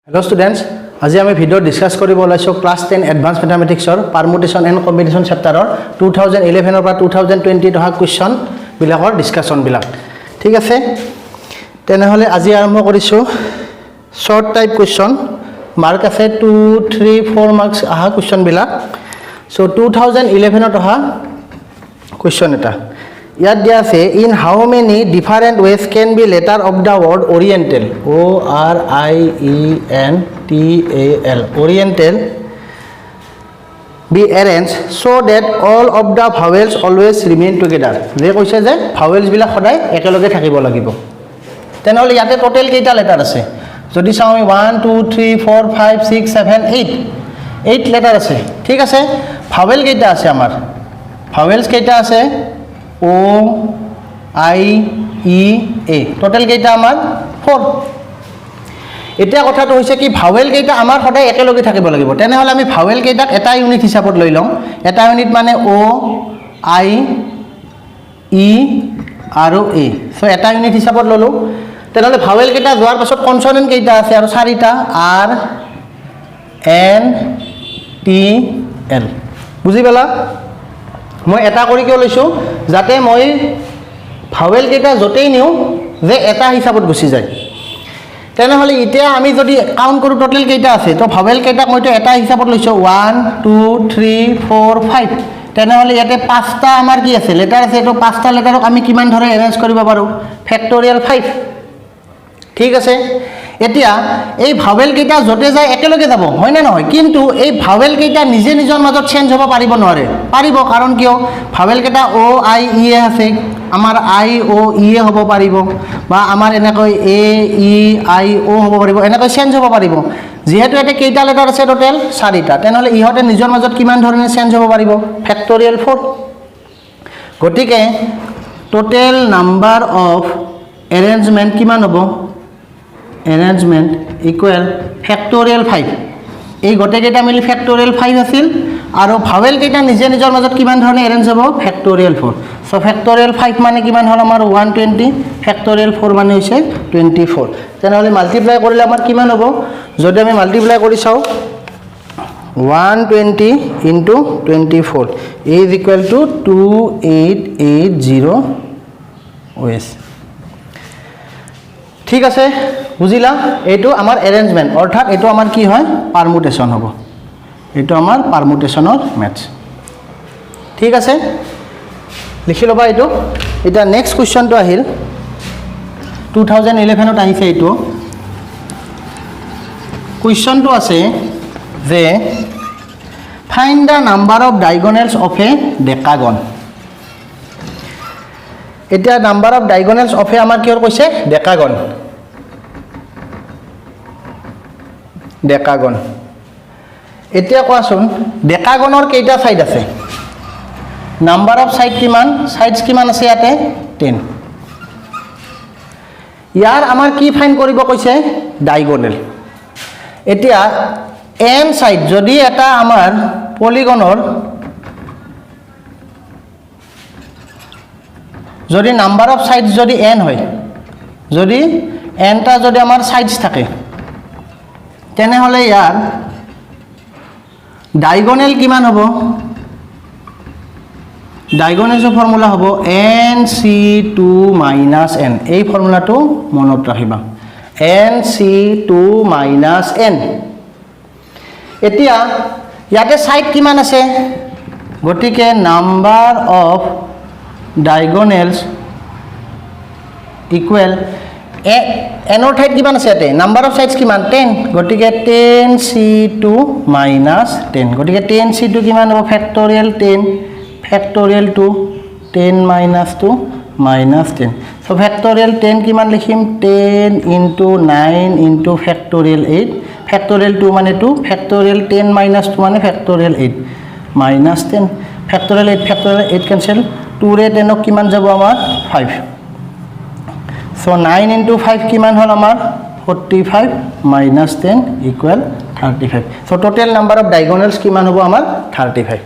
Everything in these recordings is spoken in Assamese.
Hello students, আজি আমি ভিডিও ডিসকাস কৰিব ওলাইছো class 10 advance ম্যাথমেটিক্সৰ permutation and combination চ্যাপ্টাৰৰ 2011 পৰা 2020 অহা কোৱেশ্চন বিলাকৰ ডিসকাশন বিলাক ঠিক আছে তেনেহলে আজি আৰম্ভ কৰিছো শৰ্ট টাইপ কোৱেশ্চন মাৰ্ক আছে 2 3 4 মাৰ্কস আহা কোৱেশ্চন বিলাক সো 2011 ত অহা কোৱেশ্চন এটা ইয়াত দিয়া আছে in how many different ways can be letter of the word oriental o r i e n t a l oriental be arranged so that all of the vowels always remain together যে কৈছে যে vowels বিলাক সদায় একেলগে থাকিব লাগিব তেনেহলে ইয়াতে টোটাল কেইটা লেটাৰ আছে যদি চাও 1 2 3 4 5 6 7 8 লেটাৰ আছে ঠিক আছে vowel কেইটা আছে আমাৰ vowels কেইটা আছে O I E A total কেইটা আমাৰ 4 এতিয়া কথাটো হৈছে কি ভাৱেল কেইটা আমাৰ সদায় একেলগে থাকিব লাগিব তেনেহলে আমি ভাৱেল কেইটাক এটা ইউনিট হিচাপত লৈ লম এটা ইউনিট মানে O I E আৰু A সো এটা ইউনিট হিচাপত ললো তেনেহলে ভাৱেল কেইটা যোৱাৰ পাছত কনসনেন্ট কেইটা আছে আৰু চাৰিটা R N T L বুজি পালা মই এটা কৰি কি লৈছো যাতে মই ভাৱেল কেইটা যতেই নিও যে এটা হিচাপত গুছি যায় তেনেহলে এতিয়া আমি যদি কাউন্ট কৰো টোটাল কেইটা আছে তো ভাৱেল কেইটা মইতো এটা হিচাপত লৈছো 1 2 3 4 5 তেনেহলে ইয়াতে পাঁচটা আমাৰ কি আছে লেটাৰ আছে তো পাঁচটা লেটাৰক আমি কিমান ধৰে এৰেঞ্জ কৰিব পাৰো ফেক্টৰিয়েল 5 ঠিক আছে এতিয়া এই ভাৱেল কেইটা যতে যায় একেলগে যাব হয় না নহয় কিন্তু এই ভাৱেল কেইটা নিজে নিজৰ মাজত চেঞ্জ হ'ব পাৰিব নোৱাৰে পাৰিব কাৰণ কিয় ভাৱেল কেইটা O I E আছে আমাৰ I O E হ'ব পাৰিব বা আমাৰ এনেকৈ A E I O হ'ব পাৰিব এনেকৈ চেঞ্জ হ'ব পাৰিব যেহেতু এটা কেইটা লেটাৰ আছে টোটাল 4টা তেনেহলে ইহতে নিজৰ মাজত কিমান ধৰণে চেঞ্জ হ'ব পাৰিব ফেক্টৰিয়েল 4 গতিকে টোটাল নাম্বাৰ অফ এৰেঞ্জমেন্ট কিমান হ'ব arrangement equal factorial 5 এই গটে কেইটা মিলি factorial 5 আছিল আৰু ভাৱেল কেইটা নিজে নিজৰ মাজত কিমান ধৰণে এৰেঞ্জ হ'ব factorial 4 সো factorial 5 মানে কিমান হ'ল আমাৰ 120 factorial 4 মানে হৈছে 24 তেনেহলে মাল্টিপ্লাই কৰিলে আমাৰ কিমান হ'ব যদি আমি মাল্টিপ্লাই কৰি চাও 120 into 24 is equal to 2880 OS ঠিক আছে বুজিলা এটো আমাৰ এৰেঞ্জমেন্ট অৰ্থাৎ এটো আমাৰ কি হয় পাৰমুটেশন হ'ব এটো আমাৰ পাৰমুটেশনৰ ম্যাথছ ঠিক আছে লিখি লবা এটো এটা নেক্সট কোৱেশ্চনটো আহিল 2011 ত আহিছে এটো কোৱেশ্চনটো আছে যে find the number of diagonals of a decagon এটা number of diagonals of a আমাৰ কিহৰ কৈছে ডেকাগন ডেকাগন এতিয়া কোৱাচোন ডেকাগনৰ কেইটা সাইড আছে নাম্বাৰ অফ সাইড কিমান সাইডস কিমান আছে ইয়াতে 10 ইয়াৰ আমাৰ কি ফাইন্ড কৰিব কৈছে ডায়াগোনাল এতিয়া n সাইড যদি এটা আমাৰ পলিগনৰ যদি নাম্বাৰ অফ সাইডস যদি n হয় যদি n টা যদি আমাৰ সাইডস থাকে তেনেহলে ইয়াৰ ডায়াগোনাল কিমান হ'ব ডায়াগোনালছৰ ফৰ্মুলা হ'ব nc2 - n এই ফৰ্মুলাটো মনত ৰাখিবা nc2 - n এতিয়া ইয়াতে সাইড কিমান আছে গতিকে নাম্বাৰ অফ ডায়াগোনালস ইকুৱেল এনৰ ঠাইত কিমান আছে ইয়াতে নাম্বাৰ অফ সাইডস কিমান 10 গতিকে 10c2 - 10 গতিকে 10c2 কিমান হ'ব ফেক্টৰিয়েল 10 ফেক্টৰিয়েল 2 10 - 2 -10 সো ফেক্টৰিয়েল 10 কিমান লিখিম 10 * 9 * ফেক্টৰিয়েল 8 ফেক্টৰিয়েল 2 মানে 2 ফেক্টৰিয়েল 10 - 2 মানে ফেক্টৰিয়েল 8 -10 ফেক্টৰিয়েল 8 ফেক্টৰিয়েল 8 কেনসেল 2 ৰে 10 ক কিমান যাব আমাৰ 5 সো 9 * 5 কিমান হল আমাৰ 45 - 10 = 35 so total number of diagonals কিমান হ'ব আমাৰ 35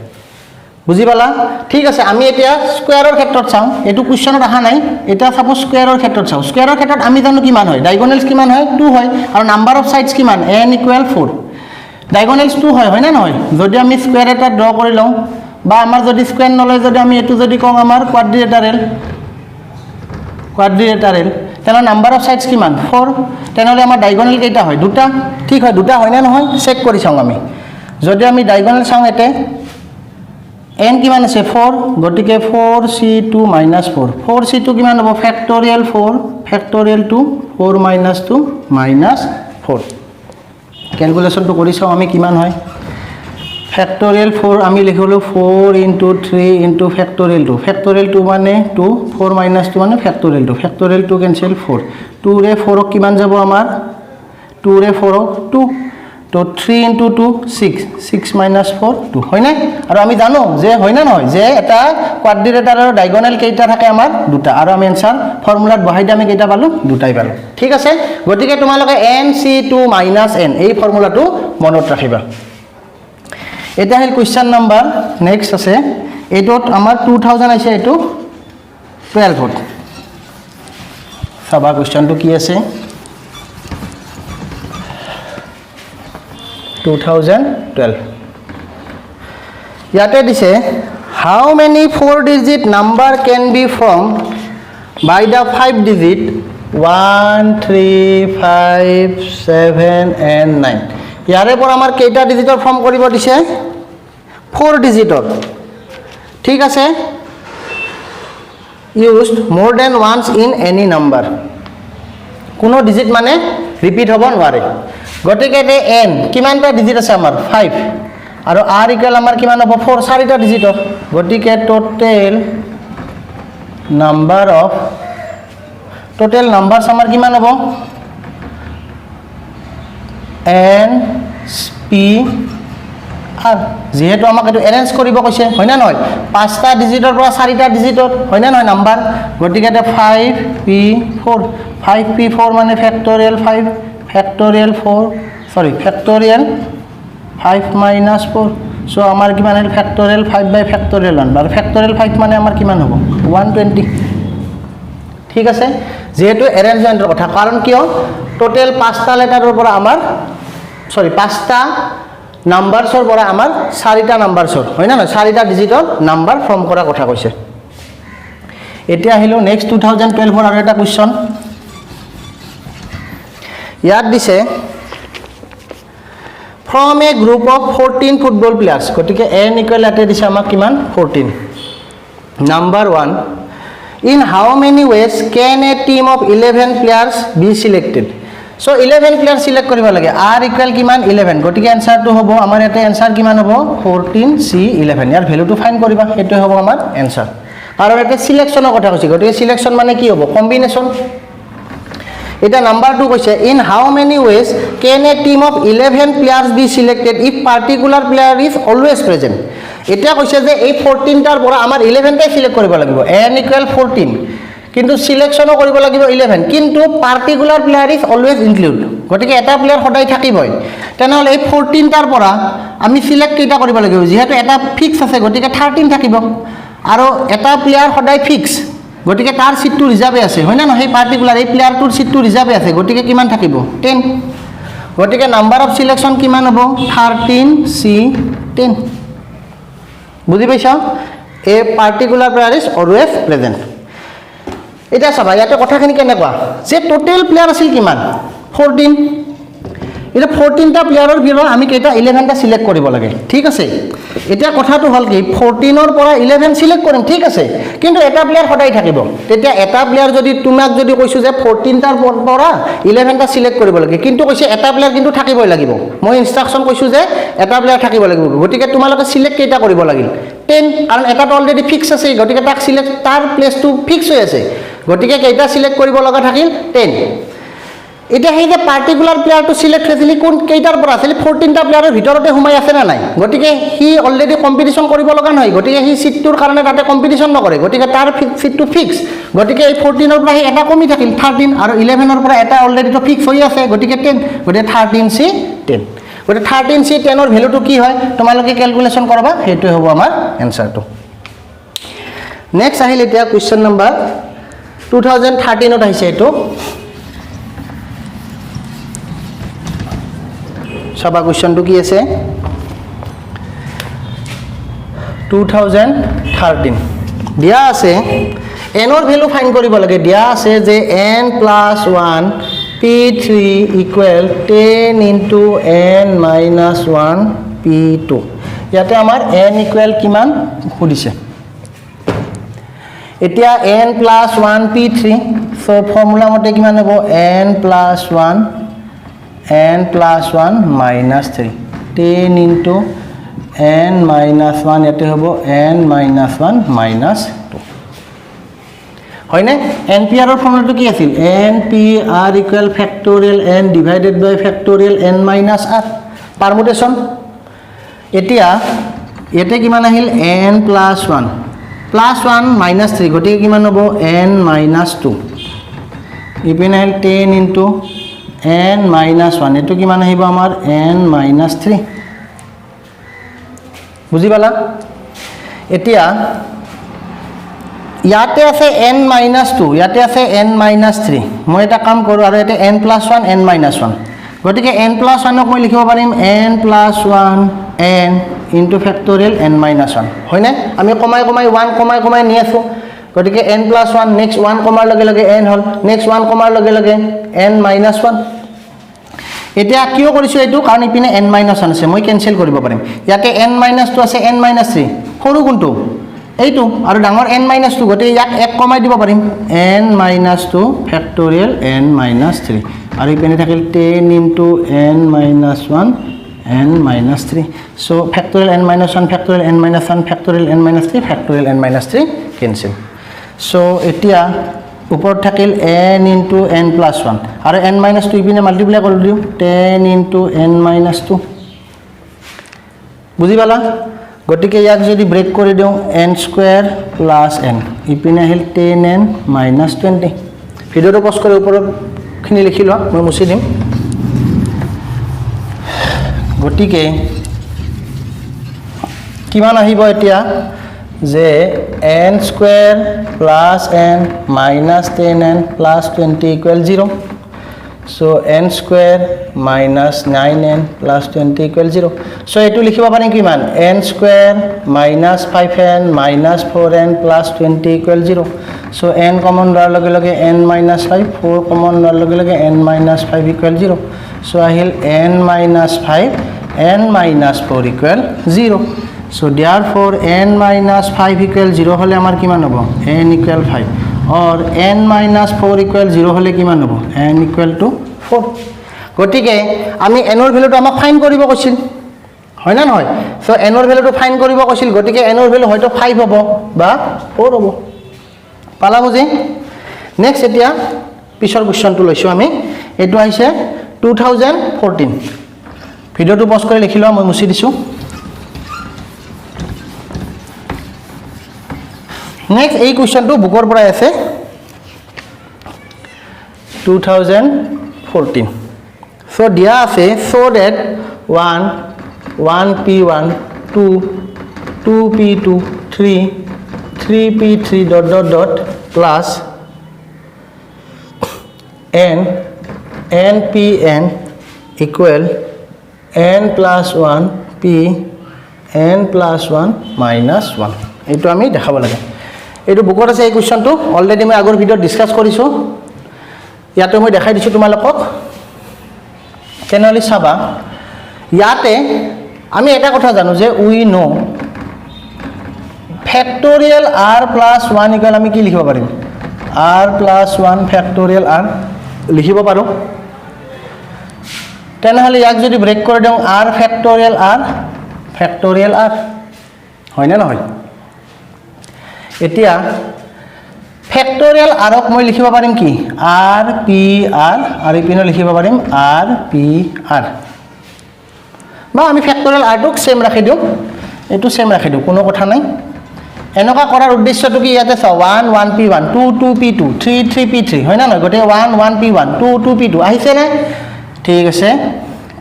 বুজি পালা ঠিক আছে আমি এতিয়া স্কোয়াৰৰ ক্ষেত্ৰত চাওঁ এইটো কুৱেশ্যনত অহা নাই এটা সাপোজ স্কোয়াৰৰ ক্ষেত্ৰত চাওঁ স্কোয়াৰৰ ক্ষেত্ৰত আমি জানো কিমান হয় ডায়াগোনেলস কিমান হয় 2 হয় আৰু নাম্বাৰ অফ সাইডস কিমান n = 4 ডায়াগোনেলস 2 হয় না নহয় যদি আমি স্কোয়াৰ এটা ড্ৰ কৰি লওঁ বা আমাৰ যদি স্কোয়াৰ নলয় যদি আমি এটো যদি কওঁ আমাৰ কোৱাড্ৰিলেটাৰেল তেনে নাম্বাৰ অফ সাইডস কিমান 4 তেনেহলে আমাৰ ডায়াগোনেল কেইটা হয় দুটা ঠিক হয় দুটা হয় না নহয় চেক কৰি চাওঁ আমি যদি আমি ডায়াগোনেল চাওঁ এতে n কিমান আছে 4 গটিকে 4c2 - 4 4c2 কিমান হ'ব ফেক্টৰিয়েল 4 ফেক্টৰিয়েল 2 4 - 2 -4 ক্যালকুলেশনটো কৰি চাওঁ আমি কিমান হয় ফেক্টৰিয়েল 4 আমি লিখিলো 4 * 3 * ফেক্টৰিয়েল 2 ফেক্টৰিয়েল 2 মানে 2 4 - 2 মানে ফেক্টৰিয়েল 2 ফেক্টৰিয়েল 2 কেনসেল 4 2 ৰে 4 ক কিমান যাব আমাৰ 2 ৰে 4 ক 2 তো 3 * 2 6 6 - 4 2 হয় না আৰু আমি জানো যে হয় না নহয় যে এটা কোৱাড্ৰিলেটাৰৰ ডায়াগোনেল কেইটা থাকে আমাৰ দুটা আৰু আমি आंसर ফৰ্মুলাত বহাই দি আমি কেইটা পালো দুটাই পালো ঠিক আছে গতিকে তোমালোকে nc2 - n এই ফৰ্মুলাটো মনত ৰাখিবা এটা হেল কোৱেশ্চন নাম্বাৰ নেক্সট আছে এটোত আমাৰ 2000 আছে এটো 12 ত সবা কোৱেশ্চনটো কি আছে 2012 ইয়াতে দিছে how many 4 digit number can be formed by the 5 digit 1 3 5 7 and 9 ইয়াৰে পৰা আমাৰ কেইটা ডিজিটৰ ফৰ্ম কৰিব দিছে 4 ডিজিটৰ ঠিক আছে used more than once in any number কোনো ডিজিট মানে ৰিপিট হ'ব নোৱাৰে গটিকে তে n কিমানটা ডিজিট আছে আমাৰ 5 আৰু r ইকুয়াল আমাৰ কিমান হ'ব 4 চাৰিটা ডিজিটৰ গটিকে টোটাল নাম্বাৰ আমাৰ কিমান হ'ব n p r যেহেতু আমাক এটো এৰেঞ্জ কৰিব কৈছে হয় না নহয় পাঁচটা ডিজিটৰ পৰা চাৰিটা ডিজিটৰ হয় না নহয় নাম্বাৰ গটিকে তে 5p4 5p4 মানে ফেক্টৰিয়েল 5 ফেক্টৰিয়েল 4 সৰি ফেক্টৰিয়েল 5 - 4 সো আমাৰ কিমান হ'ল ফেক্টৰিয়েল 5 বাই ফেক্টৰিয়েল 1 আৰু ফেক্টৰিয়েল 5 মানে আমাৰ কিমান হ'ব 120 ঠিক আছে যেহেতু এৰেঞ্জমেন্টৰ কথা কাৰণ কিয় টোটাল 5টা লেটাৰৰ পৰা আমাৰ সৰি 5টা নাম্বাৰছৰ পৰা আমাৰ 4টা নাম্বাৰছৰ হয় না নহয় 4টা ডিজিটৰ নাম্বাৰ ফৰ্ম কৰা কথা কৈছে এতিয়া আহিলো নেক্সট 2012 ৰ আৰু এটা কোৱেশ্চন ইয়াত দিছে from a group of 14 football players গটিকে n ইকুয়াল আতে দিছে আমাক কিমান 14 number 1 in how many ways can a team of 11 players be selected so 11 players select কৰিব লাগে r ইকুয়াল কিমান 11 গটিকে आंसरটো হ'ব আমাৰ এতে आंसर কিমান হ'ব 14 c 11 ইয়াৰ ভ্যালুটো ফাইন্ড কৰিবা এটো হ'ব আমাৰ आंसर আৰু এতে সিলেকশনৰ কথা কৈছে গটিকে সিলেকশন মানে কি হ'ব কম্বিনেশন এটা নাম্বার 2 কৈছে in how many ways can a team of 11 players be selected if particular player is always present এটা কৈছে যে এই 14 টাৰ পৰা আমাৰ 11 টাই সিলেক্ট কৰিব লাগিব n = 14 কিন্তু সিলেকশনও কৰিব লাগিব 11 কিন্তু particular player is always include গটিকে এটা প্লেয়ার সদায় থাকিবই তেনেহলে এই 14 টাৰ পৰা আমি সিলেক্ট কেইটা কৰিব লাগিব যেহেতু এটা ফিক্স আছে গটিকে 13 থাকিব আৰু এটা প্লেয়াৰ সদায় ফিক্স গটিকে তাৰ সিটটো ৰিজাৰ্ভ আছে হয় না নহয় পাৰ্টিকুলাৰ এই প্লেয়াৰটোৰ সিটটো ৰিজাৰ্ভ আছে গটিকে কিমান থাকিব 10 গটিকে নাম্বাৰ অফ সিলেকশন কিমান হ'ব 13 c 10 বুজি পাইছা a particular player is always present এটা চাবা ইয়াতে কথাখিনি কেনেকুৱা যে টোটাল প্লেয়াৰ আছিল কিমান 14 এটা 14 টা প্লেয়াৰৰ ভিতৰত আমি কেইটা 11 টা সিলেক্ট কৰিব লাগে ঠিক আছে এটা কথাটো হল কি 14 ৰ পৰা 11 সিলেক্ট কৰিম ঠিক আছে কিন্তু এটা প্লেয়াৰ সদায় থাকিব তেতিয়া এটা প্লেয়াৰ যদি তোমাক যদি কৈছো যে 14 টাৰ পৰা 11 টা সিলেক্ট কৰিব লাগে কিন্তু কৈছে এটা প্লেয়াৰ কিন্তু থাকিবই লাগিব মই ইনস্ট্ৰাকচন কৈছো যে এটা প্লেয়াৰ থাকিব লাগিব গটিকে তোমালোকে সিলেক্ট কেইটা কৰিব লাগিল 10 কাৰণ এটাটো অলৰেডি ফিক্স আছে গটিকে তাক সিলেক্ট তাৰ প্লেসটো ফিক্স হৈ আছে গটিকে কেইটা সিলেক্ট কৰিব লগা থাকিল 10 এটা হেই যে পাৰ্টিকুলাৰ প্লেয়াৰ টু সিলেক্ট হৈছিল কোন কেইটাৰ পৰা আছিল 14 টা প্লেয়াৰৰ ভিতৰতে সোমাই আছে না নাই গটিকে হি অলৰেডি কম্পিটিশন কৰিব লগা নহয় গটিকে হি সিটটোৰ কাৰণে তাতে কম্পিটিশন নকৰে গটিকে তাৰ সিটটো ফিক্স গটিকে এই 14 ৰ পৰা এটা কমি থাকিল 13 আৰু 11 ৰ পৰা এটা অলৰেডি তো ফিক্স হৈ আছে গটিকে 10 গটিকে 13 c 10 গতিকে 13C 10ৰ ভেলুটো কি হয় তোমালোকে ক্যালকুলেশন কৰবা হেইটো হ'ব আমাৰ এনসাৰটো নেক্সট আহিল এতিয়া কোৱেশ্চন নম্বৰ 2013 ত আহিছে এটো সবা কোৱেশ্চনটো কি আছে 2013 দিয়া আছে n ৰ ভ্যালু ফাইন্ড কৰিব লাগে দিয়া আছে যে n + 1 p3 = 10 into n minus 1 p2 ইয়াতে আমাৰ n = কিমান খুদিছে এতিয়া n + 1 p3 সো ফৰ্মুলা মতে কিমান হ'ব n + 1 minus 3 10 into n minus 1 ইয়াতে হ'ব n minus 1 minus 2 হয়নে npr ৰ ফৰ্মুলাটো কি আছিল npr = factorial n divided by factorial n minus r permutation এতিয়া এতে কিমান আহিল n + 1 + 1 minus 3 গটিকে কিমান হ'ব n minus 2 ইপিনে আহিল 10 into n minus 1 এটো কিমান আহিব আমাৰ n minus 3 বুজি পালা এতিয়া ইয়াতে আছে n minus 2 ইয়াতে আছে n minus 3 মই এটা কাম কৰো আৰু এতে n + 1 n minus 1 গটিকে n + 1 ক মই লিখিব পাৰিম n + 1 n into factorial n minus 1 হয়নে আমি কমাই 1 কমাই নি আছো গটিকে n + 1 নেক্সট 1 কমাৰ লগে লগে n হল নেক্সট 1 কমাৰ লগে লগে n minus 1 এতিয়া কিয় কৰিছো এটো কাৰণ ইপিনে n minus 1 আছে মই ক্যানসেল কৰিব পাৰিম ইয়াতে n minus 2 আছে n minus 3 সৰু কোনটো এইটো আৰু ডাঙৰ n minus 2 গটে ইয়াক 1 কমাই দিব পাৰিম n minus 2 factorial n minus 3 আৰু ইপিনে থাকিল 10 into n minus 1 n minus 3 so factorial n minus 1 factorial n minus 1 factorial n minus 3 factorial n minus 3 cancel so এতিয়া উপর থাকিল n into n plus 1 আৰু n minus 2 ইপিনে মাল্টিপ্লাই কৰি দিও 10 into n minus 2 বুজি পালা গটিকে ইয়াক যদি ব্রেক কৰি দিও n square plus n ইপিনে আহিল 10n minus 20 ভিডিওটো পজ কৰি ওপৰত খিনি লিখি লোৱা মই মুছি দিম গটিকে কিমান আহিব এতিয়া যে n square plus n minus 10n plus 20 = 0 so n square minus 9n plus 20 = 0 so এটো লিখিব পাৰি কিমান n square minus 5n minus 4n plus 20 = 0 so n common লোৱাৰ লগে লগে n minus 5 4 কমন লোৱাৰ লগে লগে n minus 5 = 0 so আহিল n minus 5 n minus 4 = 0 so therefore n minus 5 = 0 হলে আমাৰ কিমান হ'ব n = 5 or n minus 4 = 0 হলে কিমান হ'ব n = 4 গটিকে আমি n ৰ ভ্যালুটো আমাক ফাইন্ড কৰিব কৈছিল হয় না নহয় সো n ৰ ভ্যালুটো ফাইন্ড কৰিব কৈছিল গটিকে n ৰ ভ্যালু হয়তো 5 হ'ব বা 4 হ'ব পালা বুজি নেক্সট এতিয়া পিছৰ কোৱেশ্চনটো লৈছো আমি এটো আহিছে 2014 ভিডিওটো পজ কৰি লিখি লোৱা মই মুছি দিছো নেক্সট এই কোৱেশ্চনটো বুকৰ পৰা আছে 2014 so দিয়া আছে so that 1 p1 2 p2 3 p3 ... plus n pn equal n plus 1 p n plus 1 minus 1 এটো আমি দেখাব লাগে এটো বুকত আছে এই কোৱেশ্চনটো অলৰেডি মই আগৰ ভিডিওত ডিসকাস কৰিছো ইয়াতে মই দেখাই দিছো তোমালোকক কেনলি চাবা ইয়াতে আমি এটা কথা জানো যে we know factorial r plus 1 equal আমি কি লিখিব পাৰিম r plus 1 factorial r লিখিব পাৰো তেনেহলে ইয়াক যদি ব্ৰেক কৰি দিও r factorial r হয় না নহয় এতিয়া factorial r ক মই লিখিব পাৰিম কি r p r আৰু ইপিনে লিখিব পাৰিম r p r বা আমি factorial r টোক সেম ৰাখি দিও এটো সেম ৰাখি দিও কোনো কথা নাই এনেকা কৰাৰ উদ্দেশ্যটো কি ইয়াতে 1 1 p1 2 2 p2 3 3 p3 হয় না নহয় গটে 1 1 p1 2 2 p2 আহিছে না ঠিক আছে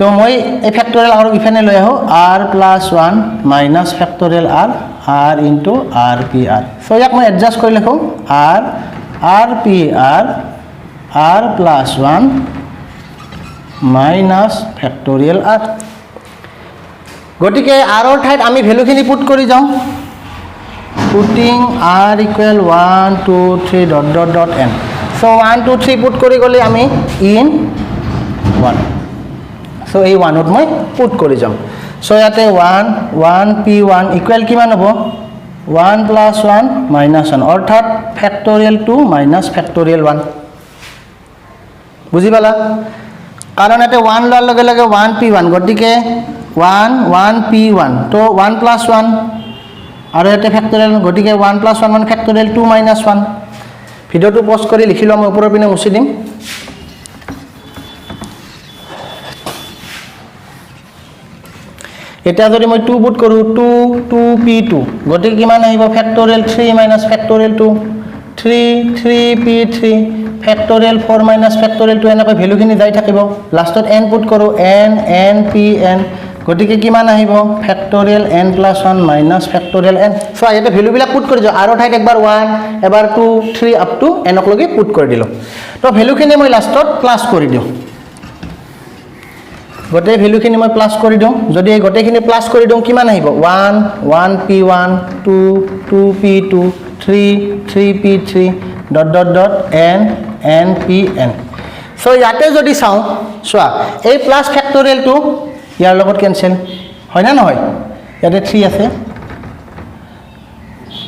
তো মই এই ফেক্টৰিয়েল আৰু ইফানে লৈ আহোঁ r plus 1 minus factorial r into r p r so ইয়াক মই এডজাষ্ট কৰি লিখোঁ r p r plus 1 minus factorial r গতিকে r ৰ ঠাইত আমি ভ্যালুখিনি পুট কৰি যাওঁ putting r equal 1 2 3 dot dot dot n so 1 2 3 put কৰি গ'লে আমি ইন 1 সো এই 1ত মই পুট কৰি যাম সো ইয়াতে 1 p1 ইকুৱেল কিমান হ'ব 1 প্লাছ 1 মাইনাছ 1 অৰ্থাৎ ফেক্টৰিয়েল 2 মাইনাছ ফেক্টৰিয়েল 1 বুজি পালা কাৰণ ইয়াতে 1 লোৱাৰ লগে লগে 1 p1 গতিকে 1 p1 তো 1 প্লাছ 1 আৰু ইয়াতে ফেক্টৰিয়েল গতিকে 1 প্লাছ 1 মানে ফেক্টৰিয়েল 2 মাইনাছ 1 ভিডিঅ'টো পজ কৰি লিখি লওঁ মই ওপৰৰ পিনে মুছি দিম এতিয়া যদি মই 2 পুট কৰোঁ 2 p2 গতিকে কিমান আহিব factorial 3 minus factorial 2 3 p3 factorial 4 minus factorial 2 এনেকৈ ভ্যালুখিনি যাই থাকিব লাষ্টত n পুট কৰোঁ n pn গতিকে কিমান আহিব factorial n plus 1 minus factorial n so ইয়াতে ভ্যালুবিলাক পুট কৰি যাওঁ আৰু ঠাইত একবাৰ 1 এবাৰ 2 3 আপ টু n লৈকে পুট কৰি দিলোঁ তো ভ্যালুখিনি মই লাষ্টত প্লাছ কৰি দিওঁ গোটেই ভ্যালুখিনি মই প্লাছ কৰি দিওঁ যদি এই গোটেইখিনি প্লাছ কৰি দিওঁ কিমান আহিব 1 p1 2 p2 3 p3 dot dot dot n pn so ইয়াতে যদি চাওঁ চোৱা এই প্লাছ ফেক্টৰিয়েলটো ইয়াৰ লগত কেনসেল হয় না নহয় ইয়াতে 3 আছে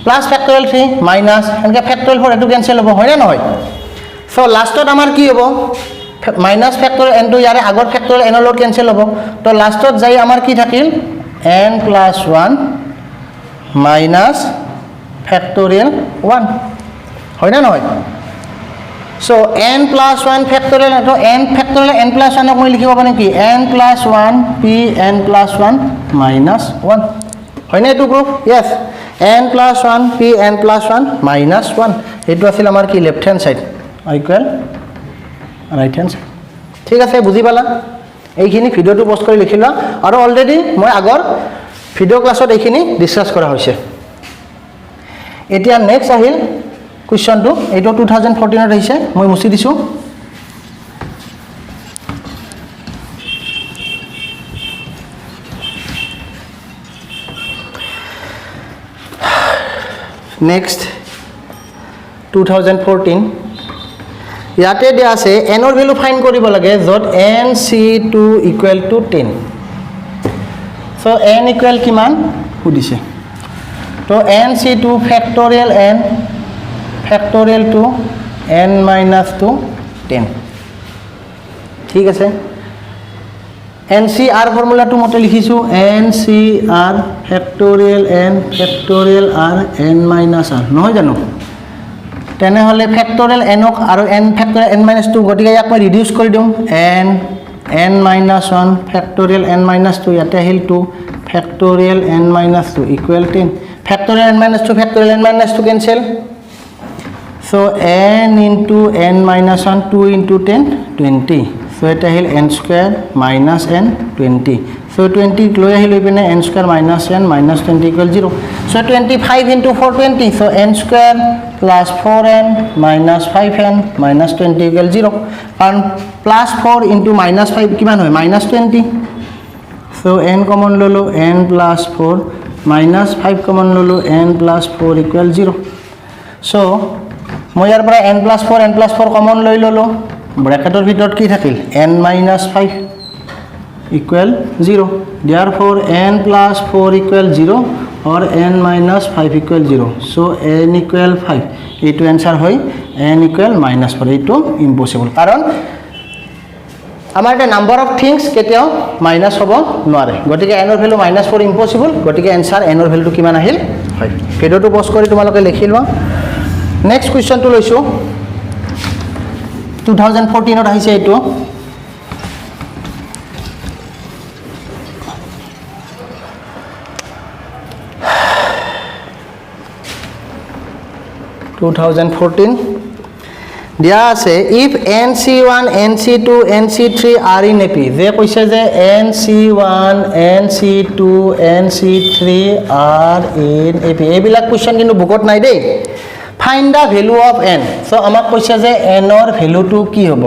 প্লাছ ফেক্টৰিয়েল 3 মাইনাছ এনেকৈ ফেক্টৰিয়েল 4 এটো কেনসেল হ'ব হয় না নহয় সো লাষ্টত আমাৰ কি হ'ব মাইনাছ ফেক্টৰিয়েল n টো ইয়াৰে আগৰ ফেক্টৰিয়েল n লগত কেনসেল হ'ব তো লাষ্টত যাই আমাৰ কি থাকিল n প্লাছ 1 মাইনাছ ফেক্টৰিয়েল 1 হয় না নহয় সো n প্লাছ 1 ফেক্টৰিয়েল তো n ফেক্টৰিয়েল n প্লাছ 1 মই লিখিব পাৰোঁ কি n plus 1 p n plus 1 minus 1 হয় না এটো proof yes n plus 1 p n plus 1 minus 1 এটো আছিল আমাৰ কি left hand side equal right hand side ঠিক আছে বুজি পালা এইখিনি ভিডিওটো পোস্ট কৰি লিখি লোৱা আৰু অলৰেডি মই আগৰ ভিডিও ক্লাছত এইখিনি ডিসকাস কৰা হৈছে এতিয়া নেক্সট আহিল কোৱেশ্চনটো এইটো 2014 ত আহিছে মই মুছি দিছো নেক্সট 2014 ইয়াতে দিয়া আছে n ৰ ভ্যালু ফাইন্ড কৰিব লাগে যত n c2 equal to 10 so n equal কিমান সুধিছে তো n c2 factorial n factorial 2 n minus 2 10 ঠিক আছে NCR ফৰ্মুলাটো মতে লিখিছো NCR factorial n factorial r n minus r নহয় জানো তেনেহলে ফেক্টৰিয়েল n ক আৰু n ফেক্টৰিয়েল n minus 2 গতিকে ইয়াক মই ৰিডিউস কৰি দিম n minus 1 factorial n minus 2 ইয়াতে আহিল 2 factorial n minus 2 equal 10 factorial n minus 2 factorial n minus 2 cancel so n into n minus 1 2 into 10 20 so এটা আহিল n square minus n 20 so 20 লৈ আহিল ইপিনে n square minus n minus 20 equal 0 so 25 into 420 so n square plus 4n minus 5n minus 20 equal 0 and plus 4 into minus 5 কিমান হয় minus 20 so n common ললো n plus 4 minus 5 common ললো n plus 4 equal 0 so মই ইয়াৰ পৰা n plus 4 কমন লৈ ললো ব্ৰ্যাকেটৰ ভিতৰত কি থাকিল n minus 5 equal 0 therefore n plus 4 equal 0 or n minus 5 equal 0 so n equal 5 এইটো आंसर হয় n equal minus 4 এইটো ইম্পসিবল কাৰণ আমাৰ এটা নাম্বাৰ অফ থিংস কেতিয়াও মাইনাস হ'ব নোৱাৰে গতিকে n ৰ ভ্যালু -4 ইম্পসিবল গতিকে आंसर n ৰ ভ্যালুটো কিমান আহিল হয় ভিডিওটো পজ কৰি তোমালোকে লিখি লোৱা নেক্সট কোৱেশ্চন টো লৈছো 2014 ত আহিছে এইটো দিয়া আছে if NC1 NC2 NC3 are in AP যে কৈছে যে NC1 NC2 NC3 are in AP এইবিলাক কোৱেশ্চন কিন্তু বুকত নাই দেই find da value of n so আমাক কৈছে যে n ৰ ভ্যালুটো কি হ'ব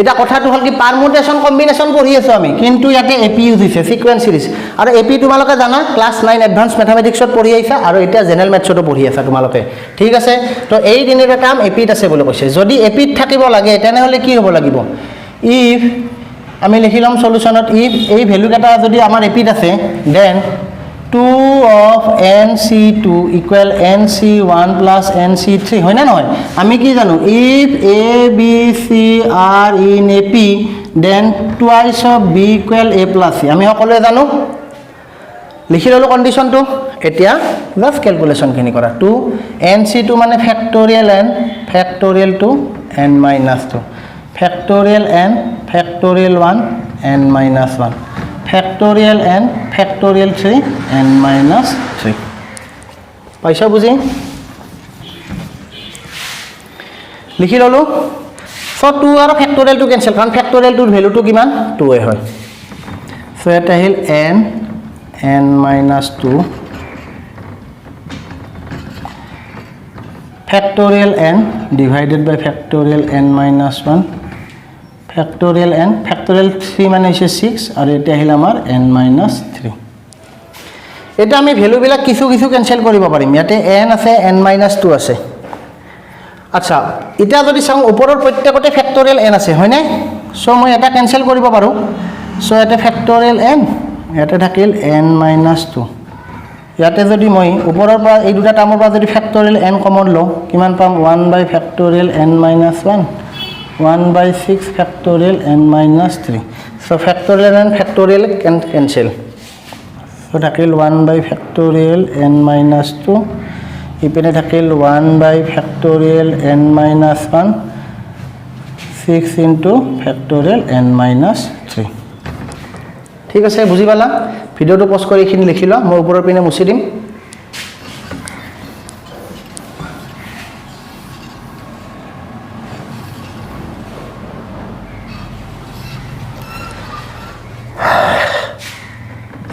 এটা কথাটো হল কি পারমুটেশন কম্বিনেশন পঢ়ি আছো আমি কিন্তু ইয়াতে এপি ইউজ হৈছে সিকোয়েন্স সিরিজ আৰু এপি তোমালোকে জানা ক্লাস 9 এডভান্স ম্যাথমেটিক্সত পঢ়ি আইছা আৰু এটা জেনাৰেল ম্যাথছতো পঢ়ি আছা তোমালোকে ঠিক আছে তো এই দিনৰ কাম এপিত আছে বুলি কৈছে যদি এপিত থাকিব লাগে তেনেহলে কি হ'ব লাগিব ইফ আমি লিখিলাম সলিউশনত ইফ এই ভ্যালু কেটা যদি আমাৰ এপিত আছে then 2 of NC2 equal NC1 plus NC3 হয় না নহয় আমি কি জানো if A B C are in AP then twice of B equal A plus C আমি সকলোৱে জানো লিখি ললো কন্ডিশনটো এতিয়া জাস্ট ক্যালকুলেশন খিনি কৰা 2 NC2 মানে factorial n factorial 2 n minus 2 factorial n factorial 1 n minus 1 factorial n factorial 3 n minus 3 পাইছা বুজি লিখি ললো সো 2 আৰু factorial 2 ক্যান্সেল কাৰণ factorial 2 ৰ ভ্যালুটো কিমান 2 এ হয় সো এটা hill n n minus 2 factorial n divided by factorial n minus 1 factorial n factorial 3 মানে হইছে 6 আৰু এটা হিল আমাৰ n minus 3 এটা আমি ভ্যালু বিলাক কিছু কিছু ক্যান্সেল কৰিব পাৰিম ইয়াতে n আছে n minus 2 আছে আচ্ছা এটা যদি চাও ওপৰৰ প্ৰত্যেকতে factorial n আছে হয় নাই সো মই এটা ক্যান্সেল কৰিব পাৰো সো এটা factorial n ইয়াতে থাকিল n minus 2 ইয়াতে যদি মই ওপৰৰ পৰা এই দুটা টাৰ্মৰ পৰা যদি factorial n কমন লও কিমান পাম 1 by factorial n minus 1 1 by 6 factorial n minus 3 so factorial and factorial can cancel so থাকিল 1 by factorial n minus 2 ইপিনে থাকিল 1 by factorial n minus 1 6 into factorial n minus 3 ঠিক আছে বুজি পালা ভিডিওটো পজ কৰি খিনি লিখি লোৱা মই ওপৰৰ পিনে মুছি দিম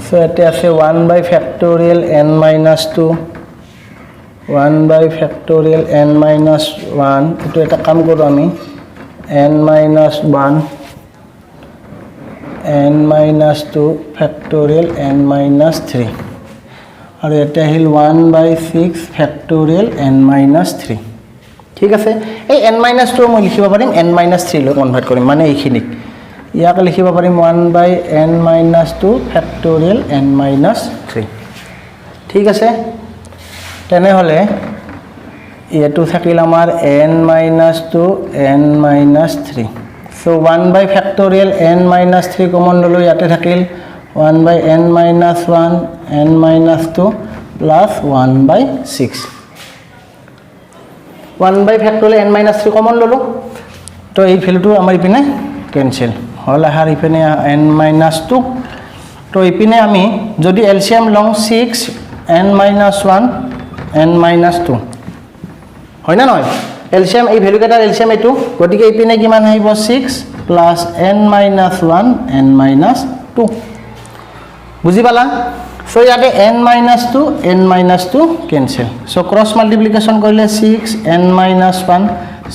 so এতে আছে 1 by factorial n minus 2 1 by factorial n minus 1 এটো এটা কাম কৰো আমি n minus 1 n minus 2 factorial n minus 3 আৰু এটা hill 1 by 6 factorial n minus 3 ঠিক আছে এই n minus 2 মই লিখিব পাৰিম n minus 3 লৈ কনভাৰ্ট কৰিম মানে এইখিনি ইয়াক লিখিব পাৰিম 1 by n minus 2 factorial n minus 3 ঠিক আছে তেনেহলে এটো থাকিল আমাৰ n minus 2 n minus 3 so 1 by factorial n minus 3 common ললো ইয়াতে থাকিল 1 by n minus 1 n minus 2 plus 1 by 6 1 by factorial n minus 3 common ললো তো এই ভ্যালুটো আমাৰ ইপিনে ক্যান্সেল হল আহার ইপিনে n minus 2 তো ইপিনে আমি যদি এলসিএম লং 6 n minus 1 n minus 2 হয় না নয় এলসিএম এই ভ্যালু কেটার এলসিএম এটু গটিকে ইপিনে কিমান হইব 6 plus n minus 1 n minus 2 বুজি পালা সো ইয়াতে n minus 2 n minus 2 cancel so cross multiplication কৰিলে 6 n minus 1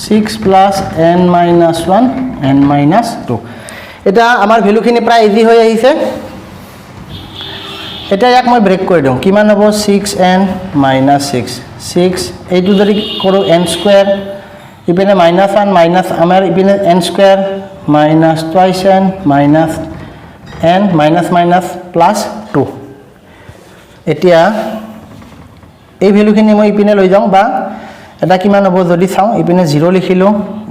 6 plus n minus 1 n minus 2 এটা আমাৰ ভ্যালুখিনি প্ৰায় ইজি হৈ আহিছে এটা ইয়াক মই ব্ৰেক কৰি দিম কিমান হ'ব 6n minus 6 6 এইটো যদি কৰো n স্কয়াৰ ইপিনে -1 মাইনাস আমাৰ ইপিনে n square minus twice n minus n minus minus plus 2 এতিয়া এই ভ্যালুখিনি মই ইপিনে লৈ যাম বা এটা কিমান হ'ব যদি চাও ইপিনে 0 লিখিলো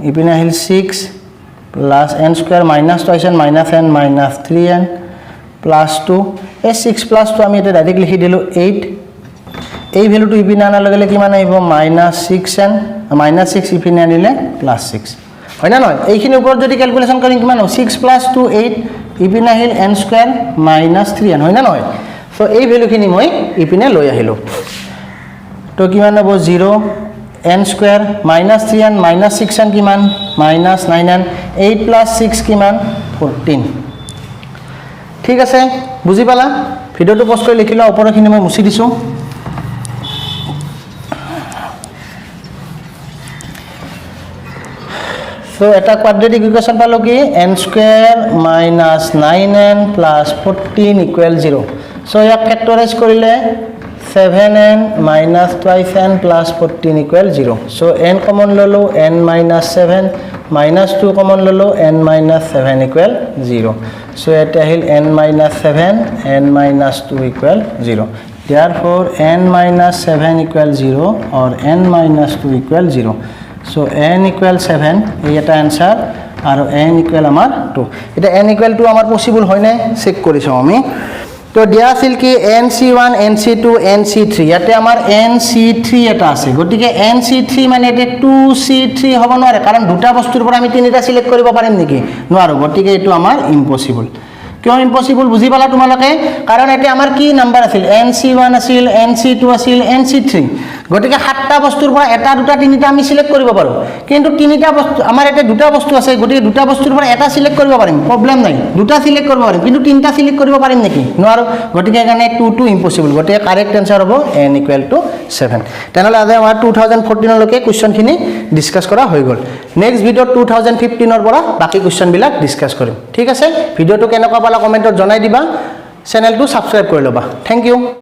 ইপিনে আহিল 6 plus n square minus twice n minus n minus 3n plus 2 এই 6 plus 2 আমি এটা ডাইরেক্ট লিখি দিলো 8 এই ভ্যালুটো ইপিনে আনাৰ লগে লগে কিমান আহিব minus 6n minus 6 ইপিনে আনিলে plus 6 হয় না নহয় এইখিনি ওপৰত যদি ক্যালকুলেশন কৰিম কিমান হ'ব 6 plus 2 8 ইপিনে আহিল n square minus 3n হয় না নহয় সো এই ভ্যালুখিনি মই ইপিনে লৈ আহিলো তো কিমান হ'ব 0 n স্কোয়াৰ -3n -6n কিমান -9n 8 + 6 কিমান 14 ঠিক আছে বুজি পালা ভিডিওটো পজ কৰি লিখি লোৱা ওপৰখিনি মই মুছি দিছোঁ So, এটা quadratic equation পালো কি n square minus 9n plus 14 equal 0. So, ইয়াক factorize কৰিলে 7n minus twice n plus 14 equal 0. So, n common ললো n minus 7 minus 2 common ললো n minus 7 equal 0. So, এটা আহিল n minus 7 n minus 2 equal 0. Therefore, n minus 7 equal 0 or n minus 2 equal 0. So n equal 7 এই এটা आंसर আৰু n equal আমাৰ 2 এটা n equal 2 আমাৰ পসিবল হয় না চেক কৰিছো আমি তো দিয়া আছিল কি nc1 nc2 nc3 ইয়াতে আমাৰ nc3 এটা আছে গটিকে nc3 মানে এটা 2c3 হ'ব নোৱাৰে কাৰণ দুটা বস্তুৰ পৰা আমি তিনিটা সিলেক্ট কৰিব পাৰিম নেকি নোৱাৰো গটিকে এটো আমাৰ ইম্পসিবল কিয় ইম্পসিবল বুজি পালা তোমালোকে কাৰণ এতে আমাৰ কি নাম্বাৰ আছিল nc1 আছিল nc2 আছিল nc3 গটিকে সাতটা বস্তুৰ পৰা এটা দুটা তিনিটা আমি সিলেক্ট কৰিব পাৰো কিন্তু তিনিটা বস্তু আমাৰ এতে দুটা বস্তু আছে গটিকে দুটা বস্তুৰ পৰা এটা সিলেক্ট কৰিব পাৰিম প্ৰবলেম নাই দুটা সিলেক্ট কৰিব পাৰিম কিন্তু তিনিটা সিলেক্ট কৰিব পাৰিম নেকি নোৱাৰো গটিকে এখানে 2 ইম্পসিবল গটিকে কাৰেক্ট आंसर হ'ব n = 7 তেনেহলে আজি আমাৰ 2014 লৈকে কোৱেশ্চন খিনি ডিসকাস কৰা হৈ গল নেক্সট ভিডিও 2015 ৰ পৰা বাকি কোৱেশ্চন বিলাক ডিসকাস কৰিম ঠিক আছে ভিডিওটো কেনেকুৱা পালা কমেন্টত জনাই দিবা চেনেলটো সাবস্ক্ৰাইব কৰি লবা থ্যাংক ইউ